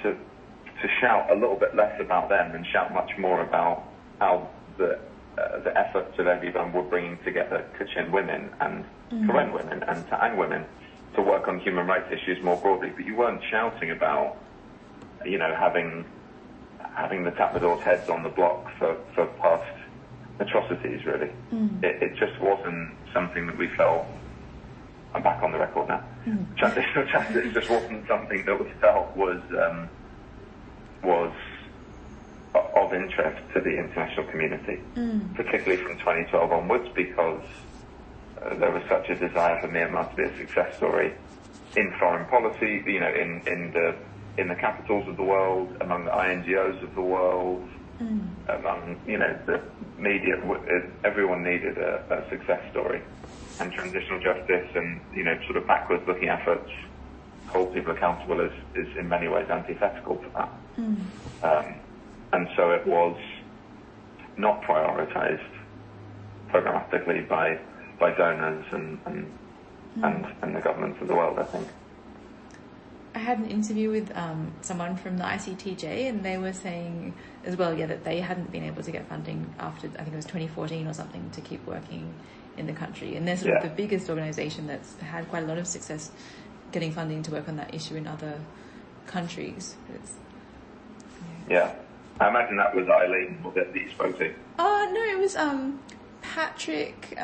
to shout a little bit less about them and shout much more about how the efforts of everyone were bringing together Kachin women and Karen women and Ta'ang women to work on human rights issues more broadly. But you weren't shouting about, having the Tatmadaws' heads on the block for past atrocities, really. It just wasn't something that we felt. I'm back on the record now. Transitional justice just wasn't something that we felt was of interest to the international community, particularly from 2012 onwards, because there was such a desire for Myanmar to be a success story in foreign policy, in the capitals of the world, among the INGOs of the world, among the media. Everyone needed a success story, and transitional justice and sort of backwards looking efforts hold people accountable is in many ways antithetical to that. And so it was not prioritised programmatically by donors and the governments of the world, I think. I had an interview with someone from the ICTJ, and they were saying as well, that they hadn't been able to get funding after, I think it was 2014 or something, to keep working in the country. And they're sort of the biggest organisation that's had quite a lot of success getting funding to work on that issue in other countries. I imagine that was Eileen that you spoke to. Oh, no, it was Patrick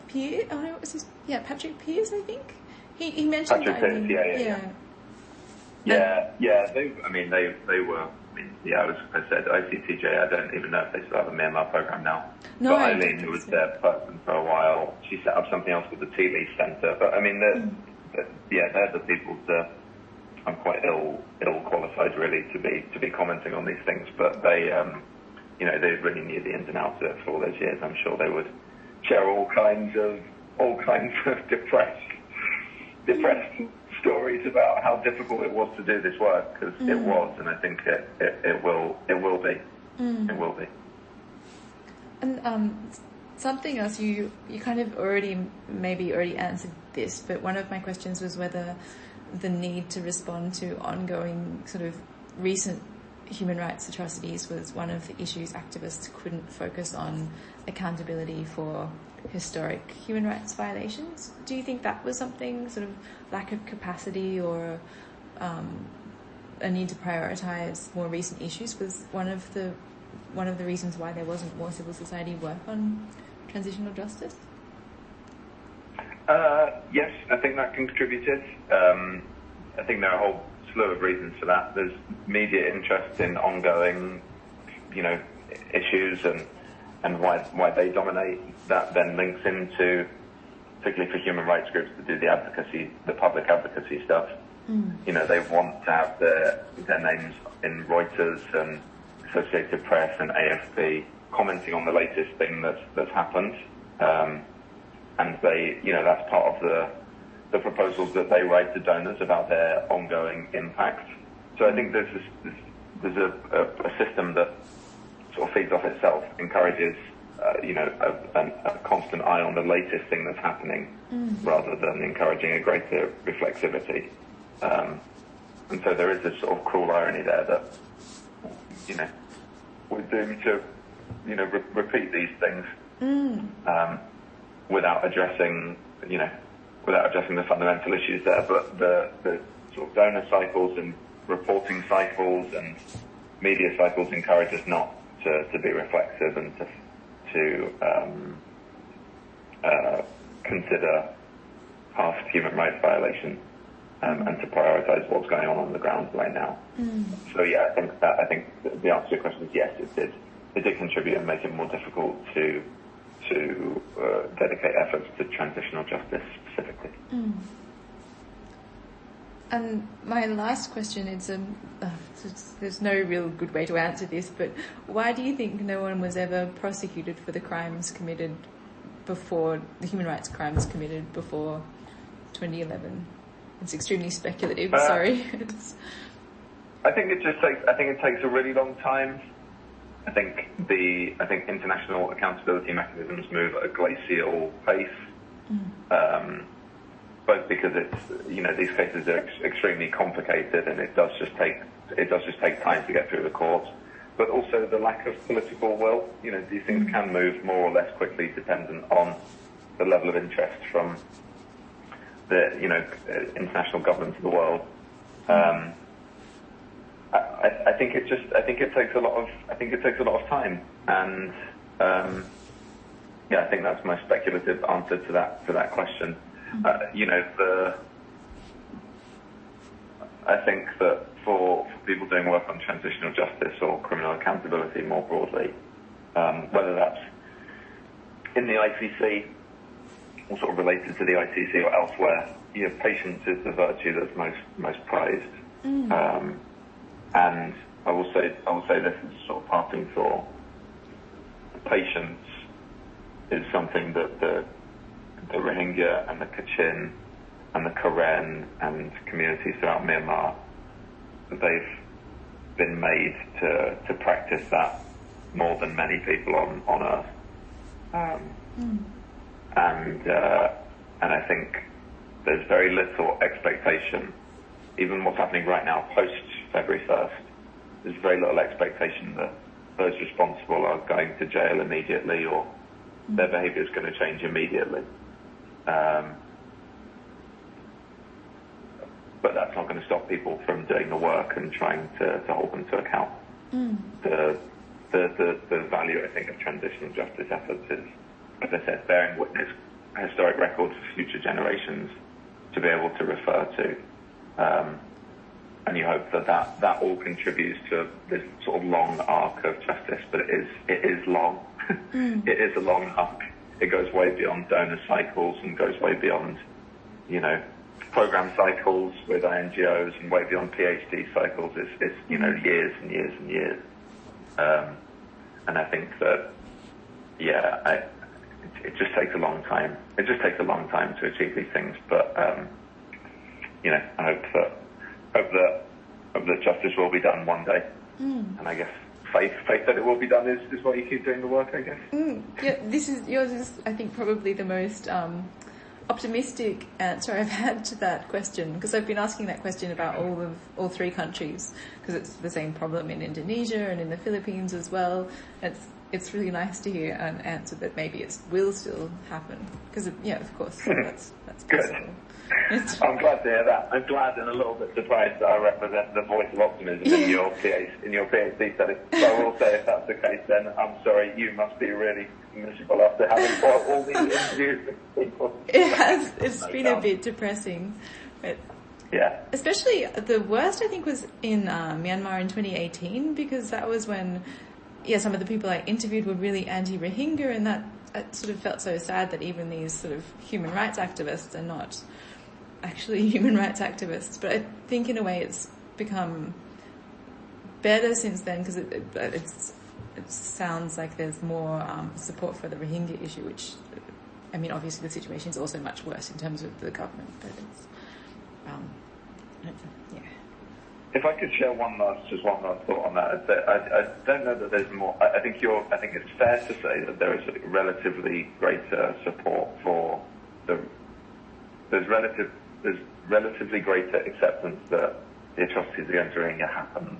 Pierce. Oh, no, it was Patrick Pierce, I think. He mentioned Patrick Pierce, They were. As I said, ICTJ. I don't even know if they still have a Myanmar program now. No, but Eileen, who was their person for a while, she set up something else called the Tea Leaf Centre. But they're the people that I'm quite ill qualified really to be commenting on these things. But they, they really knew the ins and outs of it for all those years. I'm sure they would share all kinds of depressed stories about how difficult it was to do this work, because it was, and I think it will be. It will be. And something else, you kind of already answered this, but one of my questions was whether the need to respond to ongoing sort of recent human rights atrocities was one of the issues activists couldn't focus on accountability for historic human rights violations. Do you think that was something, sort of lack of capacity or a need to prioritise more recent issues was one of the reasons why there wasn't more civil society work on transitional justice? Yes, I think that contributed. I think there are a whole slew of reasons for that. There's media interest in ongoing, issues and why they dominate. That then links into, particularly for human rights groups that do the public advocacy stuff. They want to have their names in Reuters and Associated Press and AFP commenting on the latest thing that's happened. And they, that's part of the proposals that they write to donors about their ongoing impact. So I think there's a system that sort of feeds off itself, encourages a constant eye on the latest thing that's happening, rather than encouraging a greater reflexivity. And so there is this sort of cruel irony there that, we're doomed to, repeat these things, without addressing the fundamental issues there. But the sort of donor cycles and reporting cycles and media cycles encourage us not to be reflexive and to consider past human rights violations and to prioritise what's going on the ground right now. So I think the answer to your question is yes, it did. It did contribute and make it more difficult to dedicate efforts to transitional justice specifically. And my last question is, there's no real good way to answer this, but why do you think no one was ever prosecuted for the crimes committed before, the human rights crimes committed before 2011? It's extremely speculative, sorry. I think it takes a really long time. I think international accountability mechanisms move at a glacial pace. both because it's, these cases are extremely complicated, and it does just take time to get through the courts, but also the lack of political will. These things can move more or less quickly dependent on the level of interest from the international governments of the world. I think it takes a lot of time, and I think that's my speculative answer to that question. I think that for people doing work on transitional justice or criminal accountability more broadly, whether that's in the ICC or sort of related to the ICC or elsewhere, patience is the virtue that's most prized. And I will say this as sort of parting thought. Patience is something that the Rohingya and the Kachin and the Karen and communities throughout Myanmar, they've been made to practice that more than many people on earth. And I think there's very little expectation, even what's happening right now post February 1st, there's very little expectation that those responsible are going to jail immediately or their behaviour is going to change immediately. But that's not going to stop people from doing the work and trying to hold them to account. The value, I think, of transitional justice efforts is, as I said, bearing witness historic records for future generations to be able to refer to. And you hope that all contributes to this sort of long arc of justice, but it is long. It is a long arc. It goes way beyond donor cycles and goes way beyond, program cycles with NGOs and way beyond PhD cycles. It's years and years and years. And I think that, it just takes a long time. It just takes a long time to achieve these things. But, I hope that justice will be done one day. And I guess faith that it will be done is why you keep doing the work, I guess. Yeah, yours is, I think, probably the most optimistic answer I've had to that question, because I've been asking that question about all three countries, because it's the same problem in Indonesia and in the Philippines as well. It's really nice to hear an answer that maybe it will still happen, because of course that's good. possible. I'm glad to hear that. I'm glad and a little bit surprised that I represent the voice of optimism in your PhD study. So I will say, if that's the case, then I'm sorry, you must be really miserable after having fought all these interviews with people. It's been a bit depressing. But yeah. Especially the worst, I think, was in Myanmar in 2018, because that was when some of the people I interviewed were really anti-Rohingya, and that sort of felt so sad that even these sort of human rights activists are not actually human rights activists. But I think in a way it's become better since then, because it sounds like there's more support for the Rohingya issue, which, I mean, obviously the situation is also much worse in terms of the government, but it's, If I could share one last thought on that, I don't know that there's more. I think it's fair to say that there is relatively greater support for there's relatively greater acceptance that the atrocities against Rohingya happened.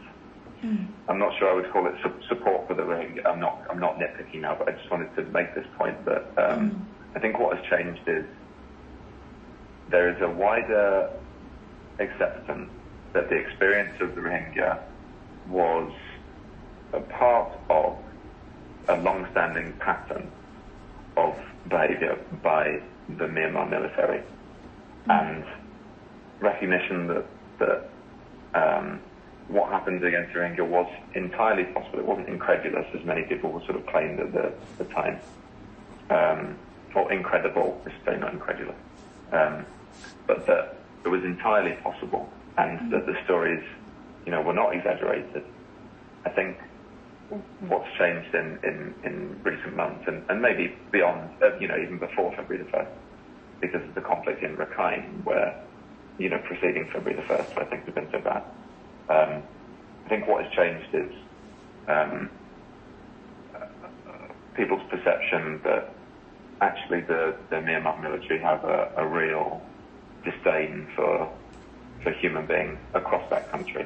I'm not sure I would call it support for the Rohingya. I'm not nitpicking now, but I just wanted to make this point that I think what has changed is there is a wider acceptance that the experience of the Rohingya was a part of a long-standing pattern of behaviour by the Myanmar military, and recognition that what happened against the Rohingya was entirely possible. It wasn't incredulous, as many people were sort of claimed at the time, or incredible, especially not incredulous, but that it was entirely possible, and that the stories, were not exaggerated. I think what's changed in recent months, and maybe beyond, even before February the 1st, because of the conflict in Rakhine, where, preceding February the 1st, where things have been so bad. I think what has changed is people's perception that actually the Myanmar military have a real disdain for human beings across that country.